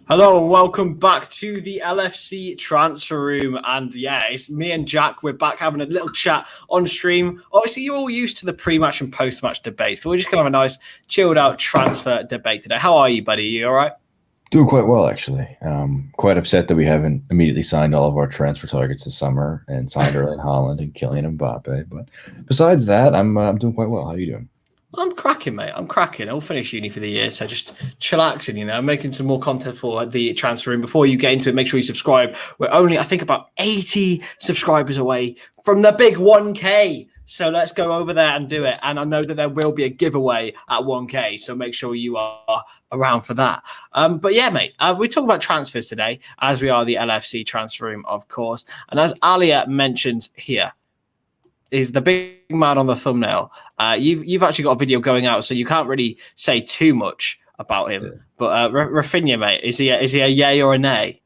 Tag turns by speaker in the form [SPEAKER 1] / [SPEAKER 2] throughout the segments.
[SPEAKER 1] Hello and welcome back to the LFC transfer room. And yeah, it's me and Jack. We're back having a little chat on stream. Obviously, you're all used to the pre-match and post-match debates, but we're just going to have a nice chilled out transfer debate today. How are you, buddy? You all right?
[SPEAKER 2] Doing quite well, actually. Quite upset that we haven't immediately signed all of our transfer targets this summer and signed Erling Haaland and Kylian Mbappe. But besides that, I'm doing quite well. How are you doing?
[SPEAKER 1] I'm cracking, mate. I'm cracking. I'll finish uni for the year, so just chillaxing, making some more content for the transfer room. Before you get into it, make sure you subscribe. We're only, I think, about 80 subscribers away from the big 1K. So let's go over there and do it. And I know that there will be a giveaway at 1K, so make sure you are around for that. But yeah, mate, we talk about transfers today, as we are the LFC transfer room, of course. And as Alia mentioned here, is the big man on the thumbnail. You've actually got a video going out, so you can't really say too much about him. Yeah. But Raphinha, mate, is he a yay or a nay?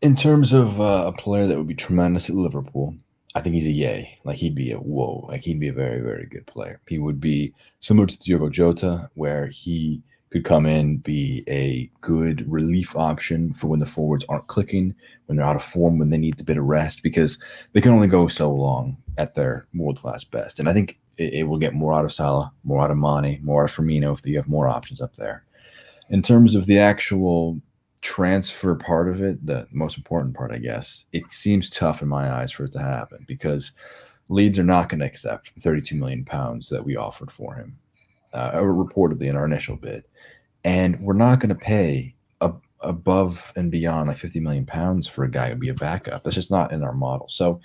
[SPEAKER 2] In terms of a player that would be tremendous at Liverpool, I think he's a yay. Like he'd be a whoa. Like he'd be a very, very good player. He would be similar to Diogo Jota, where he could come in, be a good relief option for when the forwards aren't clicking, when they're out of form, when they need a bit of rest, because they can only go so long at their world-class best. And I think it will get more out of Salah, more out of Mane, more out of Firmino if you have more options up there. In terms of the actual transfer part of it, the most important part, I guess, it seems tough in my eyes for it to happen because Leeds are not going to accept the £32 million that we offered for him, reportedly in our initial bid. And we're not going to pay above and beyond like £50 million for a guy who'd be a backup. That's just not in our model. So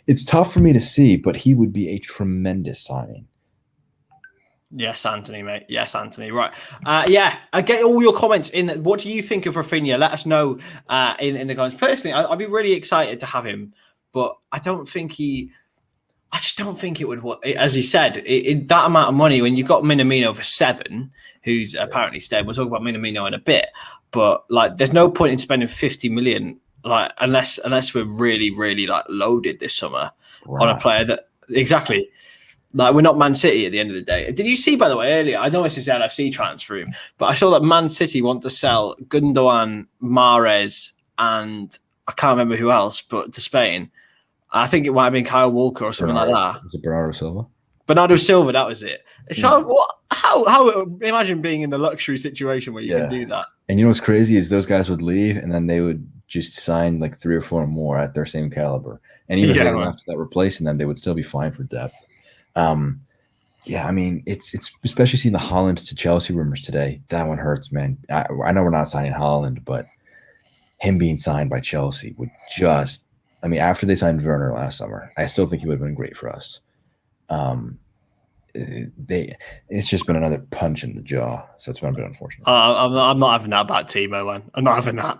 [SPEAKER 2] it's tough for me to see, but he would be a tremendous signing.
[SPEAKER 1] Yes, Anthony, mate. Yes, Anthony. Right. Yeah, I get all your comments in. What do you think of Raphinha? Let us know in the comments. Personally, I'd be really excited to have him, but I just don't think it would work. As he said, in that amount of money, when you've got Minamino for 7, who's apparently staying. We'll talk about Minamino in a bit, but like, there's no point in spending 50 million, like unless we're really, really like loaded this summer on a player that exactly. Like, we're not Man City at the end of the day. Did you see, by the way, earlier? I know this is LFC transfer room, but I saw that Man City want to sell Gundogan, Mahrez, and I can't remember who else, but to Spain. I think it might have been Kyle Walker or something like that.
[SPEAKER 2] Was it Bernardo Silva?
[SPEAKER 1] Bernardo Silva, that was it. So how imagine being in the luxury situation where you can do that.
[SPEAKER 2] And you know what's crazy is those guys would leave and then they would just sign like 3 or 4 more at their same caliber. And even if they went after that replacing them, they would still be fine for depth. I mean, it's especially seeing the Haaland to Chelsea rumors today. That one hurts, man. I know we're not signing Haaland, but him being signed by Chelsea would just, I mean, after they signed Werner last summer, I still think he would have been great for us. It's just been another punch in the jaw, so it's been a bit unfortunate.
[SPEAKER 1] I'm not having that about Timo, man. I'm not having that.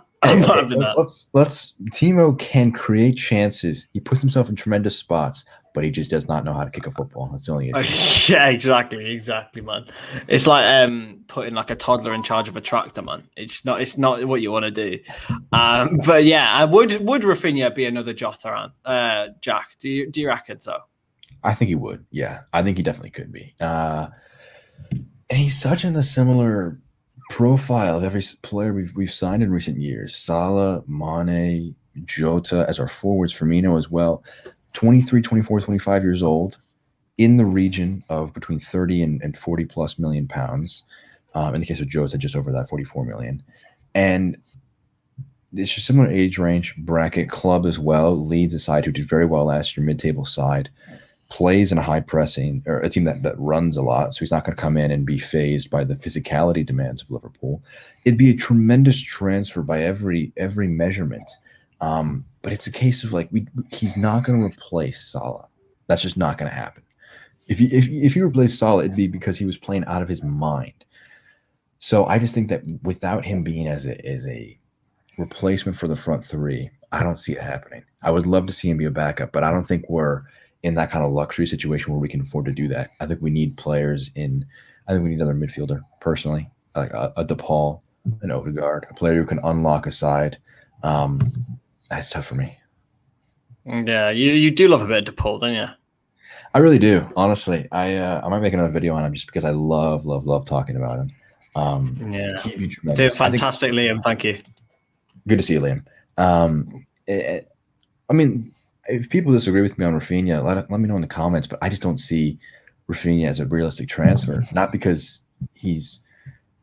[SPEAKER 2] Timo can create chances. He puts himself in tremendous spots, but he just does not know how to kick a football. That's the only issue.
[SPEAKER 1] Yeah, exactly, man. It's like putting like a toddler in charge of a tractor, man. It's not what you want to do. But yeah, would Raphinha be another Jota? Jack, do you reckon so?
[SPEAKER 2] I think he would. Yeah, I think he definitely could be. And he's such in a similar profile of every player we've signed in recent years. Salah, Mane, Jota as our forwards, Firmino as well. 23, 24, 25 years old, in the region of between 30 and 40 plus million pounds. In the case of Jota, just over that, 44 million. And it's just similar age range, bracket, club as well. Leeds a side who did very well last year, mid-table side. Plays in a high pressing, or a team that runs a lot, so he's not going to come in and be phased by the physicality demands of Liverpool. It'd be a tremendous transfer by every measurement. But it's a case of like he's not going to replace Salah. That's just not going to happen. If you replace Salah, it'd be because he was playing out of his mind. So I just think that without him being as a replacement for the front 3, I don't see it happening. I would love to see him be a backup, but I don't think we're in that kind of luxury situation where we can afford to do that. I think we need players I think we need another midfielder, personally, like a DePaul, an Odegaard, a player who can unlock a side. That's tough for me.
[SPEAKER 1] Yeah, you do love a bit of DePaul, don't you?
[SPEAKER 2] I really do, honestly. I might make another video on him just because I love talking about him.
[SPEAKER 1] Yeah,
[SPEAKER 2] He'd be
[SPEAKER 1] doing
[SPEAKER 2] tremendous. I think
[SPEAKER 1] fantastic, Liam. Thank you.
[SPEAKER 2] good to see you, Liam. I mean, if people disagree with me on Raphinha, let me know in the comments. But I just don't see Raphinha as a realistic transfer. Not because he's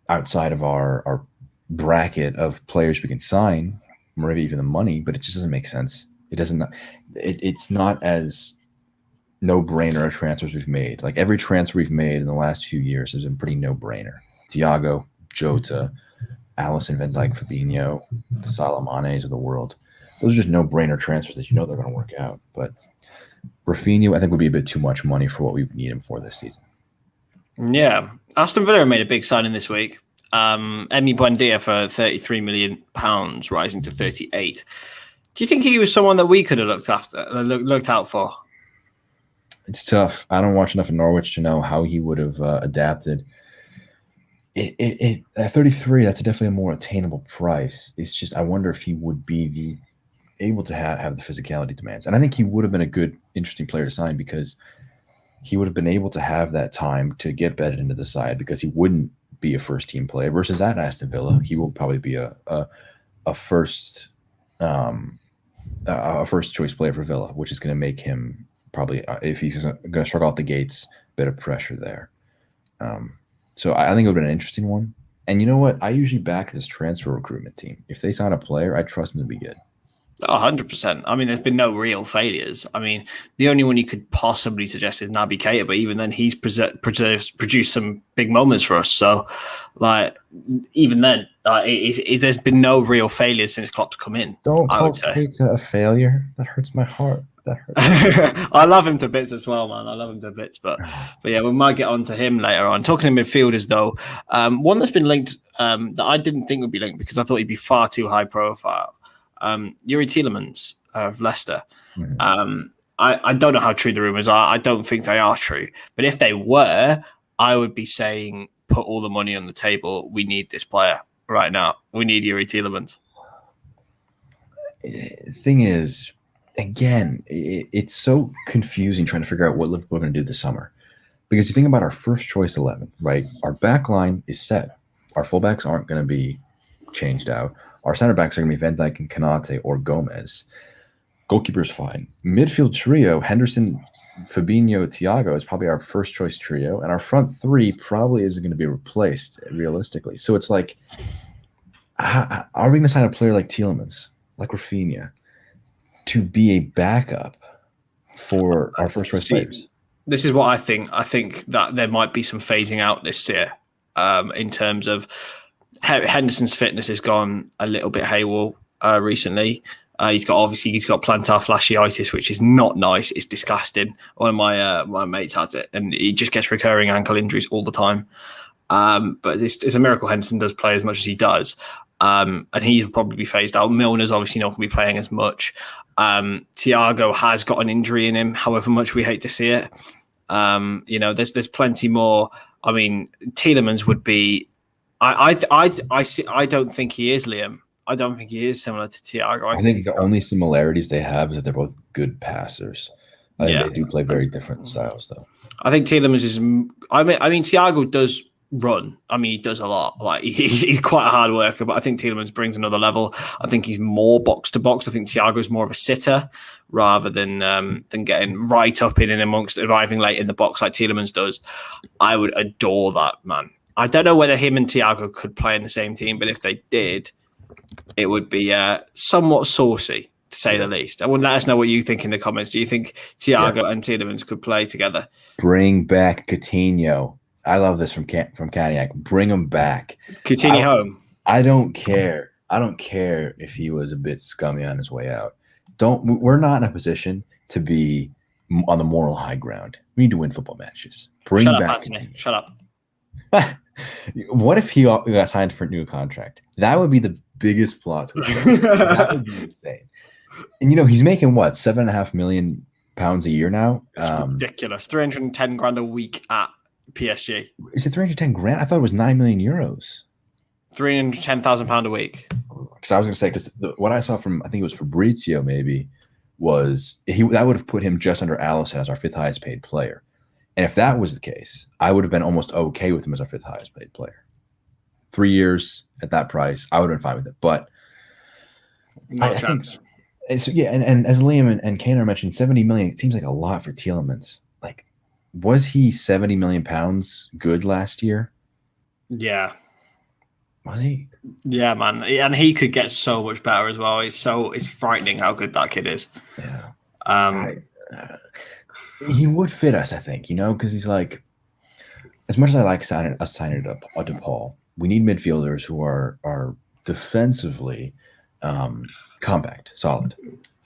[SPEAKER 2] outside of our bracket of players we can sign, or maybe even the money, but it just doesn't make sense. It doesn't. It's not as no-brainer of transfers we've made. Like every transfer we've made in the last few years has been pretty no-brainer. Thiago, Jota, Allison, Van Dijk, Fabinho, the Salamanes of the world. Those are just no-brainer transfers that you know they're going to work out. But Raphinha, I think, would be a bit too much money for what we need him for this season.
[SPEAKER 1] Yeah, Aston Villa made a big signing this week. Emi Buendia for £33 million, rising to 38. Do you think he was someone that we could have looked out for?
[SPEAKER 2] It's tough. I don't watch enough of Norwich to know how he would have adapted. At 33, that's definitely a more attainable price. It's just I wonder if he would be able to have the physicality demands. And I think he would have been a good, interesting player to sign because he would have been able to have that time to get bedded into the side because he wouldn't be a first-team player versus at Aston Villa. He will probably be a first choice player for Villa, which is going to make him probably, if he's going to struggle out the gates, a bit of pressure there. So I think it would have been an interesting one. And you know what? I usually back this transfer recruitment team. If they sign a player, I trust them to be good.
[SPEAKER 1] 100%. I mean, there's been no real failures. I mean, the only one you could possibly suggest is Naby Keita, but even then, he's produced some big moments for us. So, like, even then, there's been no real failures since Klopp's come in.
[SPEAKER 2] Don't call Keita a failure. That hurts my heart. That hurts.
[SPEAKER 1] I love him to bits as well, man. I love him to bits. But yeah, we might get on to him later on. Talking to midfielders, though, one that's been linked that I didn't think would be linked because I thought he'd be far too high profile. Yuri Tielemans of Leicester. Mm-hmm. I don't know how true the rumors are. I don't think they are true. But if they were, I would be saying put all the money on the table. We need this player right now. We need Yuri Tielemans.
[SPEAKER 2] Thing is, again, it's so confusing trying to figure out what Liverpool are going to do this summer. Because you think about our first choice 11, right? Our back line is set. Our fullbacks aren't going to be changed out. Our center backs are going to be Van Dijk and Konate or Gomez. Goalkeeper's fine. Midfield trio, Henderson, Fabinho, Thiago is probably our first choice trio. And our front three probably isn't going to be replaced realistically. So it's like, are we going to sign a player like Tielemans, like Raphinha, to be a backup for our first choice players?
[SPEAKER 1] This is what I think. I think that there might be some phasing out this year in terms of Henderson's fitness has gone a little bit haywire recently. He's got plantar fasciitis, which is not nice. It's disgusting. One of my mates has it, and he just gets recurring ankle injuries all the time. But it's a miracle Henderson does play as much as he does, and he'll probably be phased out. Milner's obviously not going to be playing as much. Thiago has got an injury in him, however much we hate to see it. There's plenty more. I mean, Tielemans would be. I don't think he is, Liam. I don't think he is similar to Thiago.
[SPEAKER 2] I think the only similarities they have is that they're both good passers. I think they do play very different styles, though.
[SPEAKER 1] I think Tielemans is. I mean, Thiago does run. I mean, he does a lot. Like he's quite a hard worker, but I think Tielemans brings another level. I think he's more box to box. I think Thiago's more of a sitter rather than getting right up in and amongst arriving late in the box like Tielemans does. I would adore that, man. I don't know whether him and Thiago could play in the same team, but if they did, it would be somewhat saucy, to say the least. I want to let us know what you think in the comments. Do you think Thiago and Tielemans could play together?
[SPEAKER 2] Bring back Coutinho. I love this from Caniac. Bring him back.
[SPEAKER 1] Coutinho home.
[SPEAKER 2] I don't care. I don't care if he was a bit scummy on his way out. We're not in a position to be on the moral high ground. We need to win football matches. Bring
[SPEAKER 1] Shut
[SPEAKER 2] back
[SPEAKER 1] up, Anthony. Shut up.
[SPEAKER 2] What if he got signed for a new contract? That would be the biggest plot twist. That would be insane. And he's making what, £7.5 million a year now?
[SPEAKER 1] It's ridiculous. 310 grand a week at PSG.
[SPEAKER 2] Is it 310 grand? I thought it was 9 million euros.
[SPEAKER 1] £310,000 a week.
[SPEAKER 2] Because I was going to say, because what I saw from, I think it was Fabrizio maybe, was that would have put him just under Allison as our fifth highest paid player. And if that was the case, I would have been almost okay with him as our fifth highest paid player. 3 years at that price, I would have been fine with it. But
[SPEAKER 1] No
[SPEAKER 2] I think
[SPEAKER 1] chance.
[SPEAKER 2] it's, yeah, and as Liam and Kaner mentioned, 70 million, it seems like a lot for Tielemans. Like, was he 70 million pounds good last year?
[SPEAKER 1] Yeah.
[SPEAKER 2] Was he?
[SPEAKER 1] Yeah, man. And he could get so much better as well. It's frightening how good that kid is.
[SPEAKER 2] Yeah.
[SPEAKER 1] Um,
[SPEAKER 2] He would fit us, I think, because he's like, as much as I like signing up a DePaul, we need midfielders who are defensively compact, solid.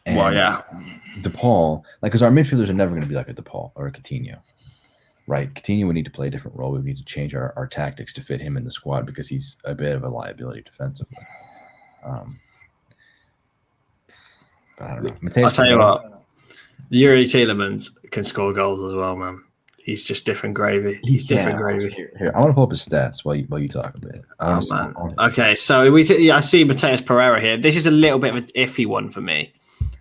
[SPEAKER 2] And
[SPEAKER 1] well, yeah.
[SPEAKER 2] DePaul, like, because our midfielders are never going to be like a DePaul or a Coutinho, right? Coutinho would need to play a different role. We would need to change our tactics to fit him in the squad because he's a bit of a liability defensively. But I don't know.
[SPEAKER 1] I'll tell you what, Yuri Tielemans can score goals as well, man. He's just different gravy. He's different gravy.
[SPEAKER 2] Here, I want to pull up his stats while you talk a bit.
[SPEAKER 1] Man. Okay, so I see Mateus Pereira here. This is a little bit of an iffy one for me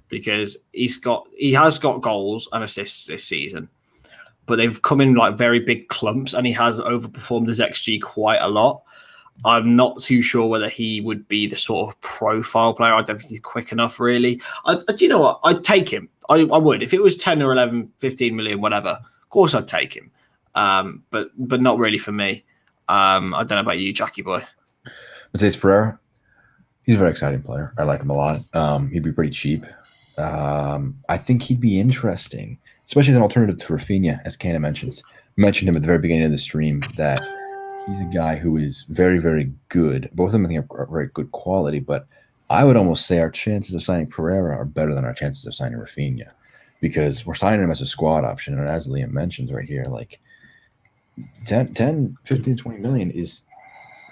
[SPEAKER 1] because he has got goals and assists this season, but they've come in like very big clumps, and he has overperformed his XG quite a lot. I'm not too sure whether he would be the sort of profile player. I don't think he's quick enough, really. Do you know what? I'd take him. I would. If it was 10 or 11, 15 million, whatever, of course I'd take him. But not really for me. I don't know about you, Jackie boy.
[SPEAKER 2] Mateus Pereira, he's a very exciting player. I like him a lot. He'd be pretty cheap. I think he'd be interesting, especially as an alternative to Raphinha, as Kana mentioned him at the very beginning of the stream, that he's a guy who is very, very good. Both of them, I think, are very good quality, but I would almost say our chances of signing Pereira are better than our chances of signing Raphinha because we're signing him as a squad option. And as Liam mentions right here, like 10, 15, 20 million is,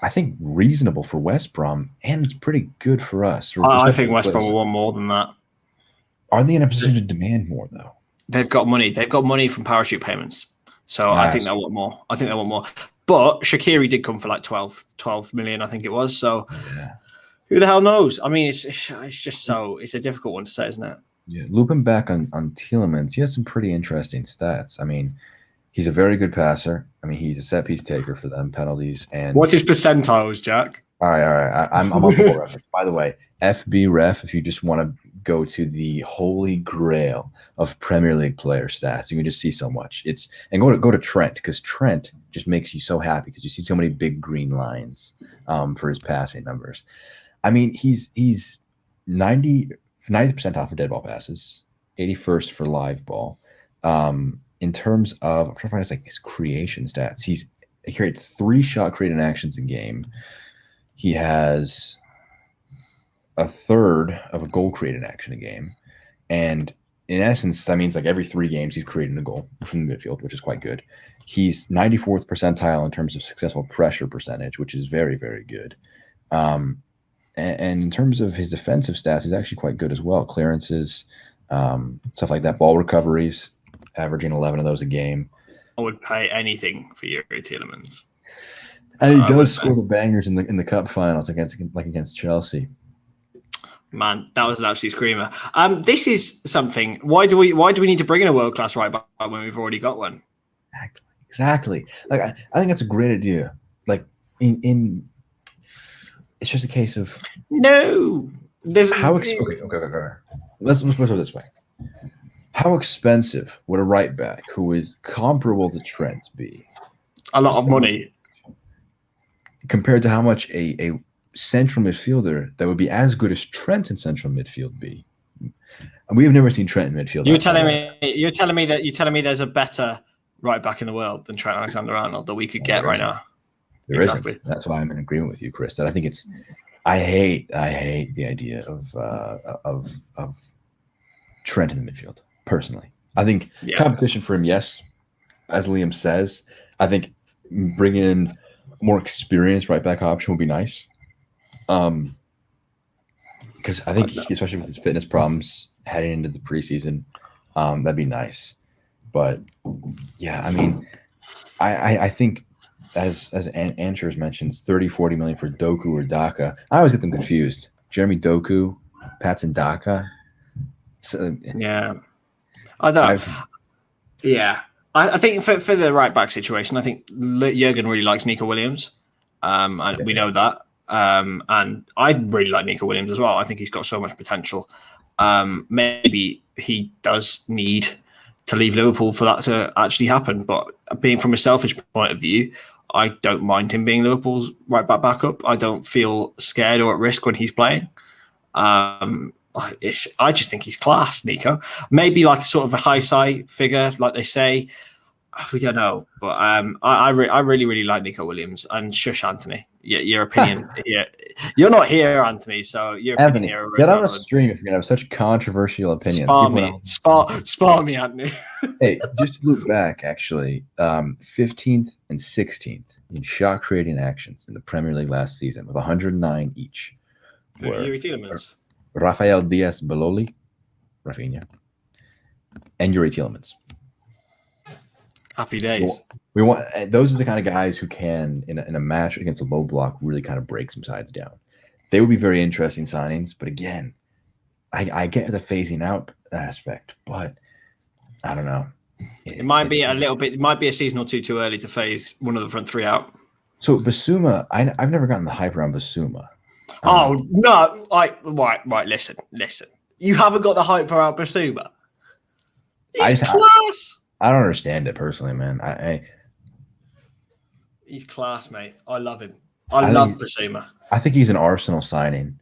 [SPEAKER 2] I think, reasonable for West Brom, and it's pretty good for us.
[SPEAKER 1] I think West Brom will want more than that.
[SPEAKER 2] Are they in a position to demand more, though?
[SPEAKER 1] They've got money. They've got money from parachute payments. So nice. I think they'll want more. But Shaqiri did come for like 12 million, I think it was. So yeah. Who the hell knows? I mean, it's just it's a difficult one to say, isn't it?
[SPEAKER 2] Yeah. Looping back on Tielemans, he has some pretty interesting stats. I mean, he's a very good passer. I mean, he's a set piece taker for them, penalties. And
[SPEAKER 1] what's his percentiles, Jack?
[SPEAKER 2] All right. I'm on full reference. By the way, FB Ref, if you just want to go to the holy grail of Premier League player stats, you can just see so much. Go to Trent, because Trent just makes you so happy because you see so many big green lines for his passing numbers. I mean, he's 90% off for dead ball passes, 81st for live ball. In terms of, I'm trying to find like his creation stats. He creates 3 shot created actions a game. He has a third of a goal created action a game. And in essence, that means like every 3 games he's creating a goal from the midfield, which is quite good. He's 94th percentile in terms of successful pressure percentage, which is very, very good. And in terms of his defensive stats, he's actually quite good as well. Clearances, stuff like that, ball recoveries, averaging 11 of those a game.
[SPEAKER 1] I would pay anything for Yuri Tielemans.
[SPEAKER 2] And he does score the bangers in the cup finals against Chelsea.
[SPEAKER 1] Man, that was an absolute screamer. This is something. Why do we need to bring in a world class right back when we've already got one?
[SPEAKER 2] Exactly. Like I think that's a great idea. Like in it's just a case of
[SPEAKER 1] no. There's
[SPEAKER 2] okay. Let's put it this way. How expensive would a right back who is comparable to Trent be?
[SPEAKER 1] A lot of money.
[SPEAKER 2] Compared to how much a central midfielder that would be as good as Trent in central midfield be. And we have never seen Trent in midfield.
[SPEAKER 1] You're telling me there's a better right back in the world than Trent Alexander-Arnold that we could get right now.
[SPEAKER 2] There isn't. That's why I'm in agreement with you, Chris. That I think it's. I hate the idea of Trent in the midfield. Personally, I think competition for him, yes, as Liam says. I think bringing in more experienced right back option would be nice. Because I think, especially with his fitness problems heading into the preseason, that'd be nice. But yeah, I mean, I think as Answers mentions, 30-40 million for Doku or Daka. I always get them confused. Jeremy Doku, Patson Daka. So,
[SPEAKER 1] yeah, I don't know. Yeah, I think for the right back situation, I think Jurgen really likes Nico Williams. and we know that. And I really like Nico Williams as well. I think he's got so much potential. Maybe he does need to leave Liverpool for that to actually happen. But being from a selfish point of view, I don't mind him being Liverpool's right back backup. I don't feel scared or at risk when he's playing. I just think he's class, Nico. Maybe like sort of a high side figure, like they say. We don't know, but I really, really like Nico Williams and shush Anthony. Yeah, your opinion. Yeah, you're not here, Anthony. So your
[SPEAKER 2] Anthony,
[SPEAKER 1] opinion here.
[SPEAKER 2] get on the stream if you're gonna have such controversial opinions.
[SPEAKER 1] Spar me, Anthony.
[SPEAKER 2] Hey, just to look back, actually, 15th and 16th in shot creating actions in the Premier League last season with 109 each.
[SPEAKER 1] Yuri Tielemans,
[SPEAKER 2] Rafael Diaz Baloli, Raphinha, and Yuri Tielemans.
[SPEAKER 1] Happy days.
[SPEAKER 2] We want those are the kind of guys who can, in a match against a low block, really kind of break some sides down. They would be very interesting signings, but again, I get the phasing out aspect, but I don't know.
[SPEAKER 1] It might be a little bit. It might be a season or two too early to phase one of the front three out.
[SPEAKER 2] So Basuma, I've never gotten the hype around Basuma.
[SPEAKER 1] Oh no! Right. Listen. You haven't got the hype around Basuma. He's class.
[SPEAKER 2] I don't understand it personally, man.
[SPEAKER 1] He's class, mate. I love him. I love Basuma.
[SPEAKER 2] I think he's an Arsenal signing.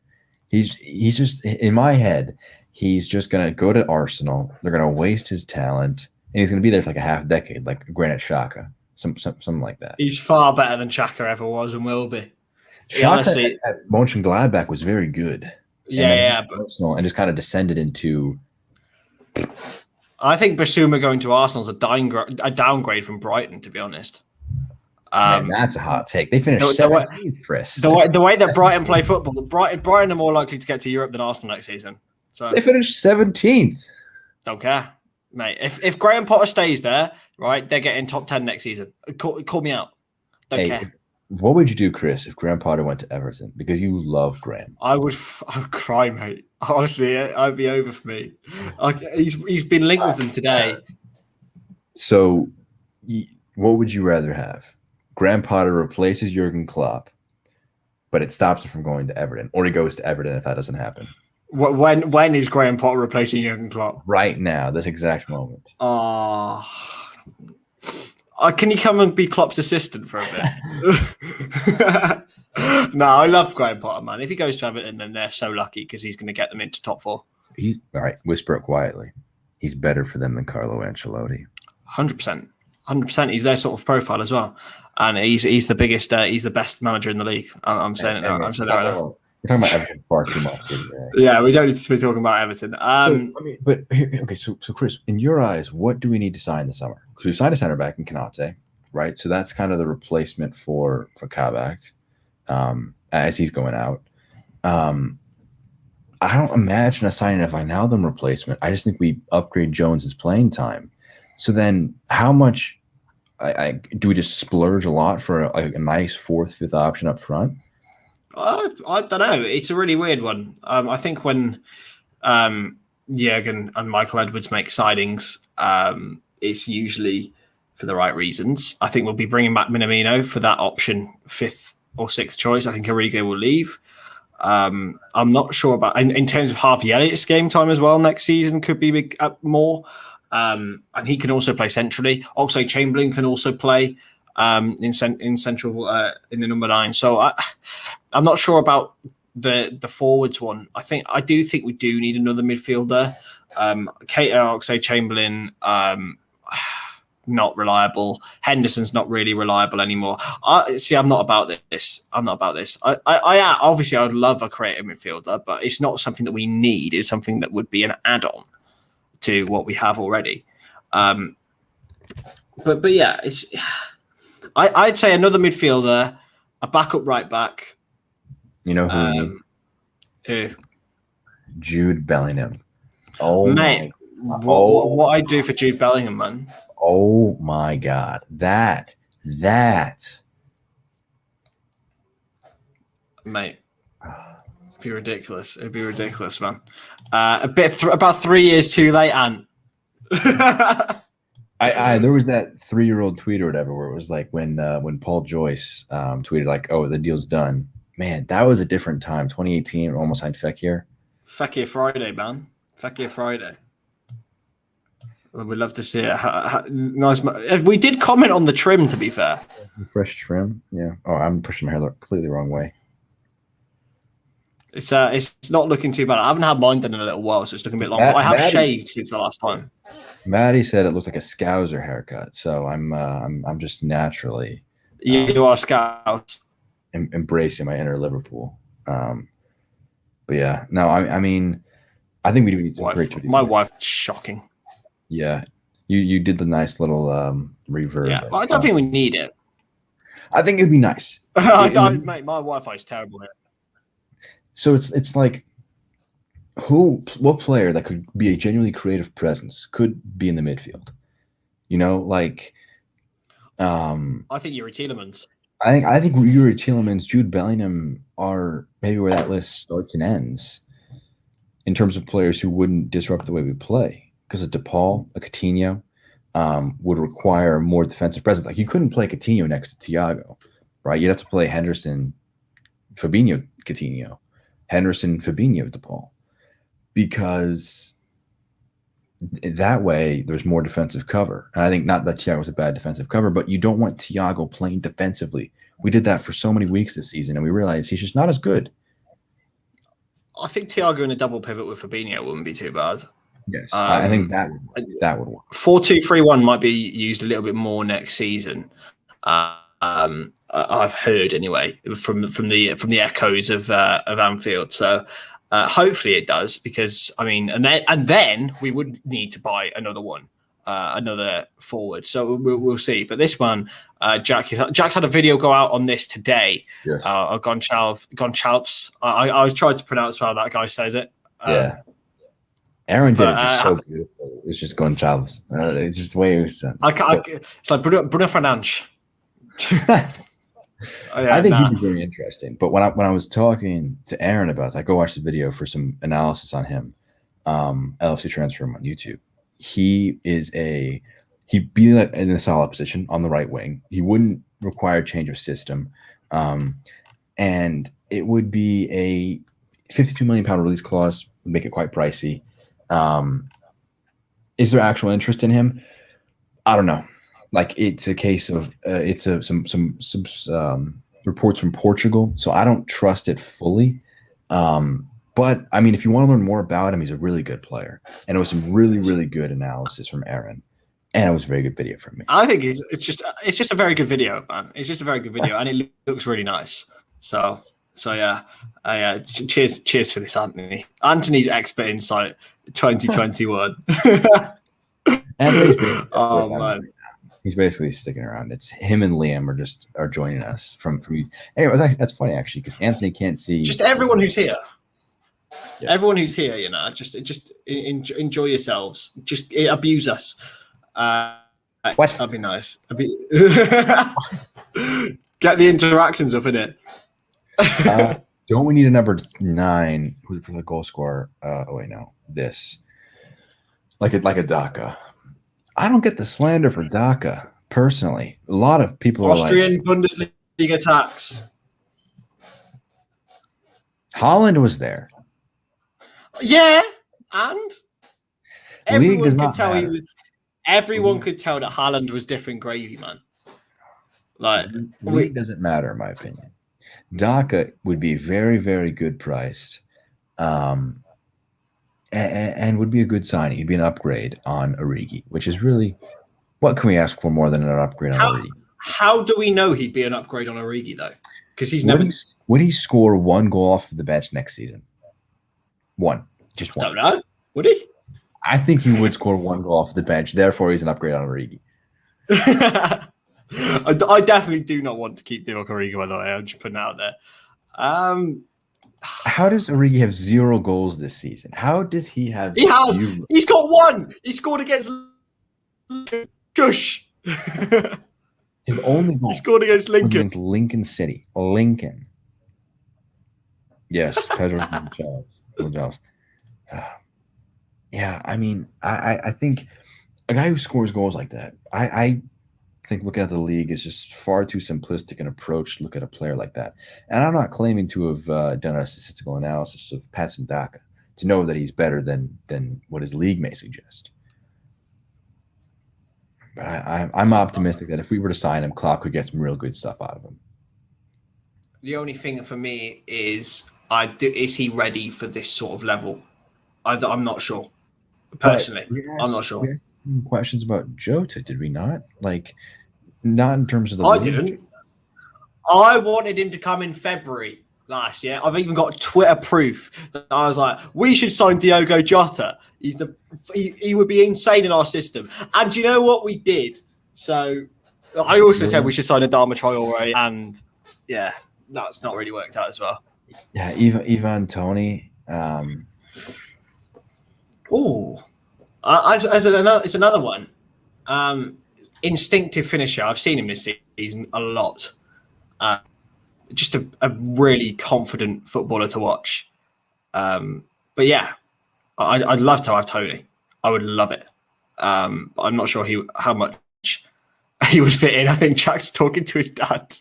[SPEAKER 2] He's just in my head. He's just gonna go to Arsenal. They're gonna waste his talent, and he's gonna be there for like a half decade, like Granit Xhaka, something like that.
[SPEAKER 1] He's far better than Xhaka ever was and will be.
[SPEAKER 2] Xhaka at Mönchengladbach was very good.
[SPEAKER 1] But
[SPEAKER 2] Arsenal and just kind of descended into.
[SPEAKER 1] I think Basuma going to Arsenal is a downgrade from Brighton, to be honest.
[SPEAKER 2] Man, that's a hot take. They finished 17th, Chris.
[SPEAKER 1] The way that Brighton play football, Brighton are more likely to get to Europe than Arsenal next season. So
[SPEAKER 2] they finished 17th.
[SPEAKER 1] Don't care, mate. If Graham Potter stays there, right, they're getting top 10 next season. Call me out. Don't care.
[SPEAKER 2] What would you do, Chris, if Graham Potter went to Everton? Because you love Graham.
[SPEAKER 1] I would cry, mate. Honestly, I'd be over for me. He's been linked with them today.
[SPEAKER 2] So, what would you rather have? Graham Potter replaces Jurgen Klopp, but it stops him from going to Everton, or he goes to Everton if that doesn't happen.
[SPEAKER 1] When is Graham Potter replacing Jurgen Klopp?
[SPEAKER 2] Right now, this exact moment.
[SPEAKER 1] Can you come and be Klopp's assistant for a bit? No, I love Graham Potter, man. If he goes to Everton, then they're so lucky because he's going to get them into top four.
[SPEAKER 2] All right, whisper it quietly. He's better for them than Carlo Ancelotti.
[SPEAKER 1] 100%. He's their sort of profile as well, and he's the biggest. He's the best manager in the league. I'm saying it now. I'm saying it right now.
[SPEAKER 2] We're talking about Everton far too much.
[SPEAKER 1] Yeah, we don't need to be talking about Everton.
[SPEAKER 2] So Chris, in your eyes, what do we need to sign this summer? Because we signed a center back in Konate, right? So that's kind of the replacement for Kabak as he's going out. I don't imagine a signing of Wijnaldum replacement. I just think we upgrade Jones's playing time. So then, how much do we just splurge a lot for a nice fourth, fifth option up front?
[SPEAKER 1] I don't know. It's a really weird one. I think when Jurgen and Michael Edwards make signings, it's usually for the right reasons. I think we'll be bringing back Minamino for that option, fifth or sixth choice. I think Origi will leave. I'm not sure about in terms of Harvey Elliott's game time as well. Next season could be big, more, and he can also play centrally. Oxlade-Chamberlain can also play in central in the number 9. So I'm not sure about the forwards one. I do think we do need another midfielder. Oxlade-Chamberlain, not reliable. Henderson's not really reliable anymore. I'm not about this. I obviously I would love a creative midfielder, but it's not something that we need. It's something that would be an add-on to what we have already. But yeah, I'd say another midfielder, a backup right back.
[SPEAKER 2] You know who?
[SPEAKER 1] Who?
[SPEAKER 2] Jude Bellingham. Oh,
[SPEAKER 1] mate. What I do for Jude Bellingham, man.
[SPEAKER 2] Oh my God. That.
[SPEAKER 1] Mate. It'd be ridiculous. It'd be ridiculous, man. About 3 years too late, Ant.
[SPEAKER 2] I there was that 3-year-old tweet or whatever where it was like when Paul Joyce tweeted like, "Oh, the deal's done." Man, that was a different time. 2018, almost signed Fekir.
[SPEAKER 1] Fekir Friday, man. Fekir Friday. We'd love to see it. Nice. We did comment on the trim, to be fair.
[SPEAKER 2] Fresh trim. Yeah. Oh, I'm pushing my hair the completely wrong way.
[SPEAKER 1] It's not looking too bad. I haven't had mine done in a little while, so it's looking a bit long. But I have shaved since the last time.
[SPEAKER 2] Matty said it looked like a Scouser haircut, so I'm just naturally
[SPEAKER 1] you are Scouts.
[SPEAKER 2] Embracing my inner Liverpool. But yeah, no, I mean, I think we do need some great.
[SPEAKER 1] My wife's shocking.
[SPEAKER 2] Yeah, you did the nice little reverb.
[SPEAKER 1] Yeah, well, I don't think we need it.
[SPEAKER 2] I think it'd be nice.
[SPEAKER 1] Mate, my Wi-Fi is terrible here.
[SPEAKER 2] So it's like, what player that could be a genuinely creative presence could be in the midfield? You know, like,
[SPEAKER 1] I think Yuri Tielemans.
[SPEAKER 2] I think Yuri Tielemans, Jude Bellingham are maybe where that list starts and ends in terms of players who wouldn't disrupt the way we play. Because a DePaul, a Coutinho, would require more defensive presence. Like, you couldn't play Coutinho next to Thiago, right? You'd have to play Henderson, Fabinho, Coutinho, Henderson, Fabinho, DePaul, because that way there's more defensive cover. And I think not that Thiago's a bad defensive cover, but you don't want Thiago playing defensively. We did that for so many weeks this season, and we realized he's just not as good.
[SPEAKER 1] I think Thiago in a double pivot with Fabinho wouldn't be too bad.
[SPEAKER 2] Yes, I think that would work.
[SPEAKER 1] 4-2-3-1 might be used a little bit more next season. I've heard anyway from the echoes of Anfield. So hopefully it does, because I mean, and then we would need to buy another one, another forward. So we'll see. But this one, Jack's had a video go out on this today.
[SPEAKER 2] Yes.
[SPEAKER 1] Goncalves. I tried to pronounce how that guy says it.
[SPEAKER 2] Yeah. Aaron did it just so beautiful. It's just Goncalves. It's just the way it was said.
[SPEAKER 1] It's like Bruno Fernandes.
[SPEAKER 2] I think he'd be very interesting. But when I was talking to Aaron about that, go watch the video for some analysis on him. LFC Transfer on YouTube. He'd be like in a solid position on the right wing. He wouldn't require change of system, and it would be a £52 million release clause. Would make it quite pricey. Is there actual interest in him? I don't know. Like, it's a case of some reports from Portugal, so I don't trust it fully. But I mean, if you want to learn more about him, he's a really good player, and it was some really, really good analysis from Aaron, and it was a very good video from me.
[SPEAKER 1] I think it's just a very good video, man. It's just a very good video, and it looks really nice. So yeah, cheers for this, Anthony. Anthony's expert insight 2021.
[SPEAKER 2] Oh man. He's basically sticking around. It's him and Liam are joining us from. Anyway, that's funny actually, because Anthony can't see.
[SPEAKER 1] Just everyone who's here. Yes. Everyone who's here, you know, just enjoy yourselves. Just abuse us.
[SPEAKER 2] What?
[SPEAKER 1] That'd be nice. Get the interactions up in it.
[SPEAKER 2] Don't we need a number 9 who's the goal scorer? Oh wait, no, this like a Daka. I don't get the slander for Daka personally. A lot of people
[SPEAKER 1] Austrian
[SPEAKER 2] are like,
[SPEAKER 1] Bundesliga tax.
[SPEAKER 2] Holland was there.
[SPEAKER 1] Yeah, and everyone could tell
[SPEAKER 2] matter.
[SPEAKER 1] Everyone could tell that Haaland was different gravy, man. Like,
[SPEAKER 2] league doesn't matter, in my opinion. Daka would be very, very good priced, and would be a good signing. He'd be an upgrade on Origi, which is really, what can we ask for more than an upgrade on Origi?
[SPEAKER 1] How do we know he'd be an upgrade on Origi though? Because he's never.
[SPEAKER 2] Would he score 1 goal off the bench next season? Just one.
[SPEAKER 1] Don't know. Would he?
[SPEAKER 2] I think he would score 1 goal off the bench. Therefore, he's an upgrade on Origi.
[SPEAKER 1] I definitely do not want to keep Divock Origi, by the way. I'm just putting it out there.
[SPEAKER 2] How does Origi have 0 goals this season? How does he have?
[SPEAKER 1] He has. 0? He's got 1. He scored against Gush.
[SPEAKER 2] His only goal.
[SPEAKER 1] He scored against Lincoln.
[SPEAKER 2] Against Lincoln City. Lincoln. Yes, Pedro Gonçalves. Yeah, I mean, I think a guy who scores goals like that. I think looking at the league is just far too simplistic an approach to look at a player like that. And I'm not claiming to have done a statistical analysis of Patson Daka to know that he's better than what his league may suggest. But I'm optimistic that if we were to sign him, Klopp could get some real good stuff out of him.
[SPEAKER 1] The only thing for me is he ready for this sort of level? I'm not sure. Personally, I'm not sure.
[SPEAKER 2] We had questions about Jota, did we not? Like, not in terms of the
[SPEAKER 1] I
[SPEAKER 2] league.
[SPEAKER 1] didn't. I wanted him to come in February last year. I've even got Twitter proof that I was like, we should sign Diogo Jota. He would be insane in our system. And do you know what we did? So I also said we should sign Adama Traore, and yeah, that's not really worked out as well.
[SPEAKER 2] Yeah, Ivan Toney.
[SPEAKER 1] It's another one. Instinctive finisher. I've seen him this season a lot. Just a really confident footballer to watch. But yeah, I'd love to have Tony. I would love it. But I'm not sure how much he would fit in. I think Jack's talking to his dad.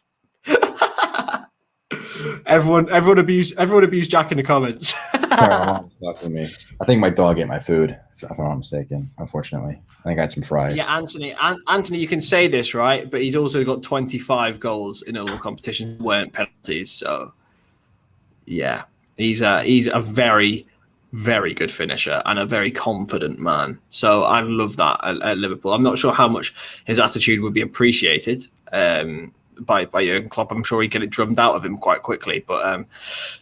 [SPEAKER 1] everyone abused Jack in the comments.
[SPEAKER 2] Me. I think my dog ate my food, if I'm not mistaken. Unfortunately, I think I had some fries.
[SPEAKER 1] Yeah, Anthony, you can say this, right? But he's also got 25 goals in all competitions, weren't penalties. So, yeah, he's a very, very good finisher and a very confident man. So I love that at Liverpool. I'm not sure how much his attitude would be appreciated by Jurgen Klopp. I'm sure he'd get it drummed out of him quite quickly. But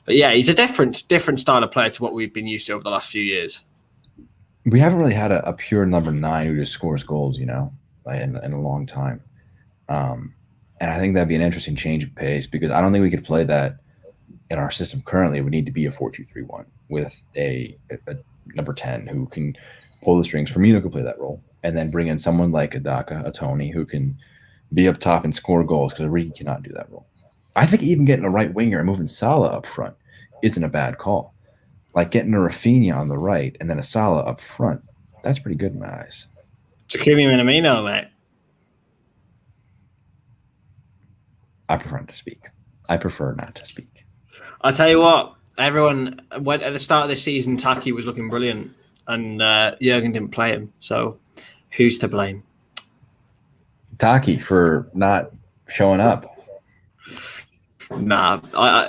[SPEAKER 1] yeah, he's a different style of player to what we've been used to over the last few years.
[SPEAKER 2] We haven't really had a pure number 9 who just scores goals, in a long time. And I think that'd be an interesting change of pace because I don't think we could play that in our system currently. It would need to be a 4-2-3-1 with a number 10 who can pull the strings. Firmino could play that role, and then bring in someone like a Daka, a Toney, who can be up top and score goals because Origi cannot do that role. I think even getting a right winger and moving Salah up front isn't a bad call. Like getting a Raphinha on the right and then a Salah up front, that's pretty good in my eyes.
[SPEAKER 1] Takumi Minamino, mate.
[SPEAKER 2] I prefer not to speak.
[SPEAKER 1] I'll tell you what, everyone went at the start of this season, Taki was looking brilliant and Jurgen didn't play him. So who's to blame?
[SPEAKER 2] Taki for not showing up.
[SPEAKER 1] Nah,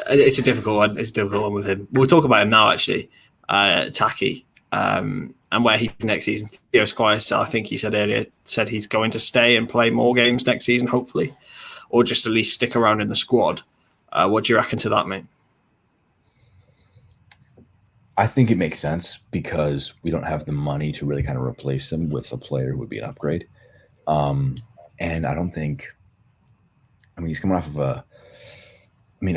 [SPEAKER 1] it's a difficult one. It's a difficult one with him. We'll talk about him now, actually. Taki, and where he's next season. Theo Squires, I think you said earlier, said he's going to stay and play more games next season, hopefully, or just at least stick around in the squad. What do you reckon to that, mate?
[SPEAKER 2] I think it makes sense because we don't have the money to really kind of replace him with a player who would be an upgrade. And I don't think, he's coming off of a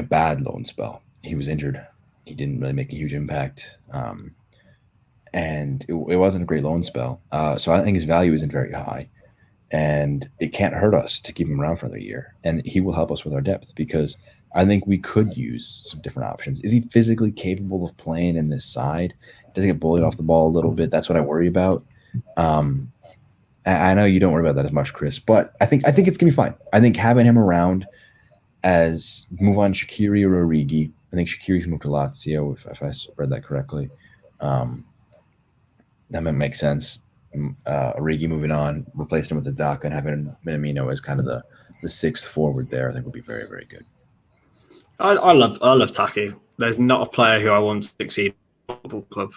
[SPEAKER 2] bad loan spell. He was injured. He didn't really make a huge impact. And it wasn't a great loan spell. So I think his value isn't very high. And it can't hurt us to keep him around for another year. And he will help us with our depth because I think we could use some different options. Is he physically capable of playing in this side? Does he get bullied off the ball a little bit? That's what I worry about. I know you don't worry about that as much, Chris, but I think it's going to be fine. I think having him around as move on Shaqiri or Origi. I think Shaqiri's moved to Lazio, if I read that correctly. That might make sense. Origi moving on, replacing him with the Daka and having Minamino as kind of the sixth forward there, I think would be very, very good.
[SPEAKER 1] I love Taki. There's not a player who I want to succeed at the football club.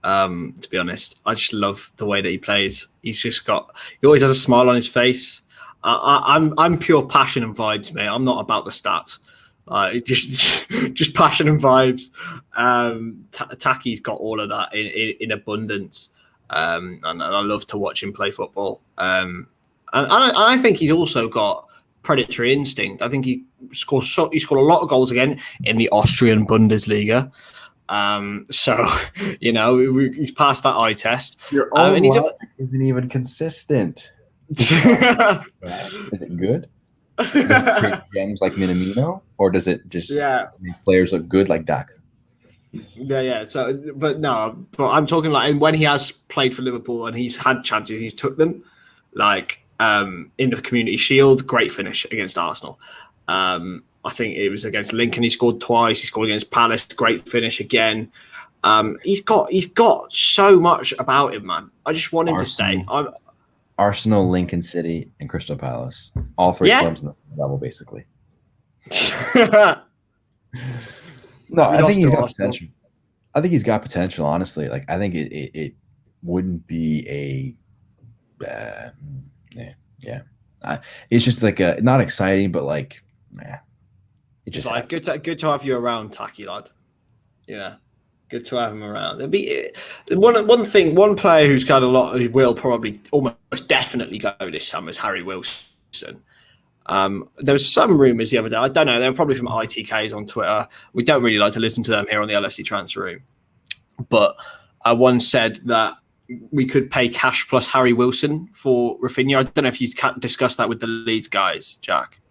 [SPEAKER 1] To be honest, I just love the way that he plays. He always has a smile on his face. I'm pure passion and vibes, mate. I'm not about the stats. Just passion and vibes. Taki's got all of that in abundance, and I love to watch him play football. And I think he's also got predatory instinct. I think he scored a lot of goals again in the Austrian Bundesliga. So he's passed that eye test.
[SPEAKER 2] Your own logic isn't even consistent. Is it good? Does it create gems like Minamino, or does it just make players look good like Daka?
[SPEAKER 1] Yeah. So, but no, but I'm talking like when he has played for Liverpool and he's had chances, he's took them. Like in the Community Shield, great finish against Arsenal. I think it was against Lincoln. He scored twice. He scored against Palace. Great finish again. He's got so much about him, man. I just want him to stay.
[SPEAKER 2] Arsenal, Lincoln City, and Crystal Palace. All three clubs in the level, basically. No, I think he's got potential. I think he's got potential, honestly. Like, I think it wouldn't be a it's just like not exciting, but like,
[SPEAKER 1] it's just like good to have you around, Tacky lad. Yeah, good to have him around. It'd be one player who's got a lot, who will probably almost definitely go this summer is Harry Wilson. There was some rumours the other day. I don't know. They were probably from ITKs on Twitter. We don't really like to listen to them here on the LFC Transfer Room. But I once said that we could pay cash plus Harry Wilson for Raphinha. I don't know if you discussed that with the Leeds guys, Jack.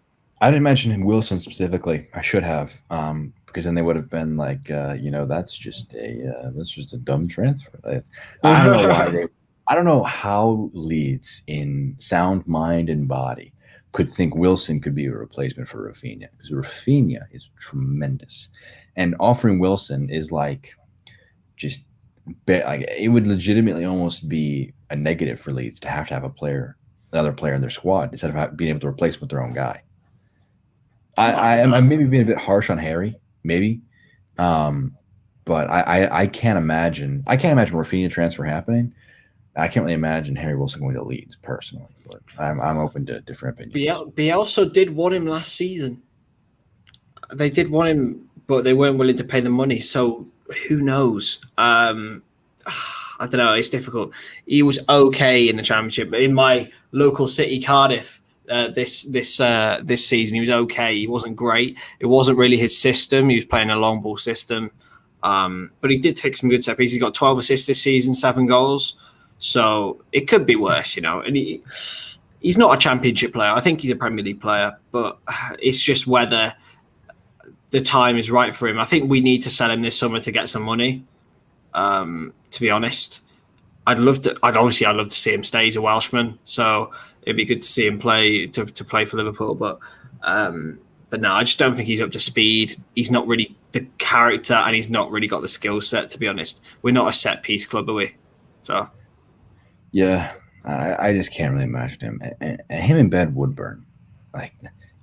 [SPEAKER 2] I didn't mention him Wilson specifically. I should have, because then they would have been like, that's just a dumb transfer. I don't know why I don't know how Leeds, in sound mind and body, could think Wilson could be a replacement for Raphinha, because Raphinha is tremendous, and offering Wilson is like just like it would legitimately almost be a negative for Leeds to have another player in their squad instead of being able to replace him with their own guy. I'm maybe being a bit harsh on Harry, maybe, but I can't imagine Raphinha transfer happening. I can't really imagine Harry Wilson going to Leeds personally, but I'm open to different opinions.
[SPEAKER 1] Bielsa did want him last season. They did want him, but they weren't willing to pay the money. So who knows? I don't know. It's difficult. He was okay in the Championship, but in my local city, Cardiff, this season, he was okay. He wasn't great. It wasn't really his system. He was playing a long ball system, but he did take some good steps. He's got 12 assists this season, 7 goals. So it could be worse, And he's not a Championship player. I think he's a Premier League player, but it's just whether the time is right for him. I think we need to sell him this summer to get some money. To be honest, I'd love to see him stay. He's a Welshman, so it'd be good to see him play to play for Liverpool. But no, I just don't think he's up to speed. He's not really the character, and he's not really got the skill set. To be honest, we're not a set piece club, are we? So.
[SPEAKER 2] Yeah, I just can't really imagine him. And him and Ben Woodburn, like